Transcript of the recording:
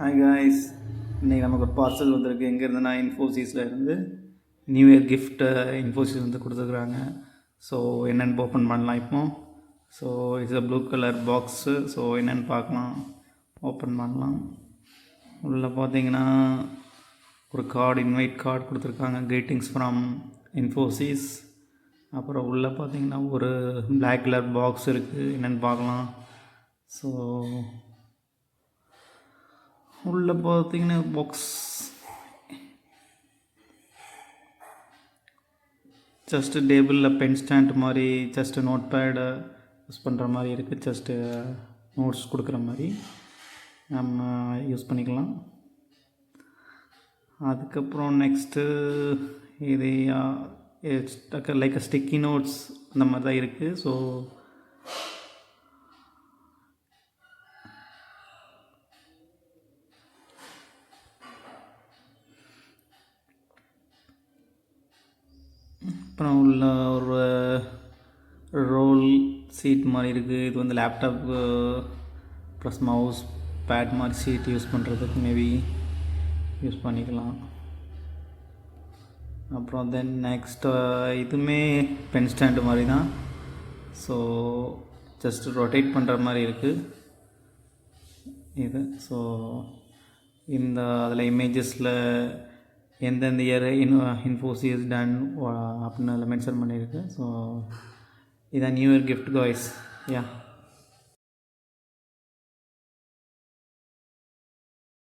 Hi guys, இன்றைக்கி நமக்கு ஒரு பார்சல் வந்திருக்கு. எங்கேருந்துன்னா இன்ஃபோசிஸில் இருந்து நியூ இயர் கிஃப்ட் இன்ஃபோசிஸ் வந்து கொடுத்துருக்குறாங்க. ஸோ என்னென்னு ஓப்பன் பண்ணலாம் இப்போ. So it's a blue colour box. So என்னென்னு பார்க்கலாம், ஓப்பன் பண்ணலாம். உள்ளே பார்த்தீங்கன்னா ஒரு கார்டு, இன்வைட் கார்டு கொடுத்துருக்காங்க, கிரீட்டிங்ஸ் ஃப்ரம் இன்ஃபோசிஸ். அப்புறம் உள்ளே பார்த்தீங்கன்னா ஒரு பிளாக் கலர் பாக்ஸ் இருக்குது, என்னென்னு பார்க்கலாம். ஸோ உள்ளே பார்த்தீங்கன்னா பாக்ஸ் ஜஸ்ட்டு டேபிளில் பென் ஸ்டாண்ட் மாதிரி, ஜஸ்ட்டு நோட் பேடை யூஸ் பண்ணுற மாதிரி இருக்குது. ஜஸ்ட்டு நோட்ஸ் கொடுக்குற மாதிரி நம்ம யூஸ் பண்ணிக்கலாம். அதுக்கப்புறம் நெக்ஸ்ட்டு இது லைக் ஸ்டிக்கி நோட்ஸ் அந்த மாதிரி தான் இருக்குது. ஸோ அப்புறம் உள்ள ஒரு ரோல் சீட் மாதிரி இருக்குது. இது வந்து லேப்டாப்பு ப்ளஸ் மவுஸ் பேட் மாதிரி சீட் யூஸ் பண்ணுறதுக்கு மேபி யூஸ் பண்ணிக்கலாம். அப்புறம் தென் நெக்ஸ்ட்டு இதுவுமே பென் ஸ்டாண்டு மாதிரி தான். ஸோ ஜஸ்ட் ரொட்டேட் பண்ணுற மாதிரி இருக்குது இது. ஸோ இந்த அதில் இமேஜஸில் எந்தெந்த இயர் இன்ஃபோசிஸ் டன் அப்படின்னு அதில் மென்ஷன் பண்ணியிருக்கு. ஸோ இதான் நியூ இயர் கிஃப்ட் காய்ஸ். யா.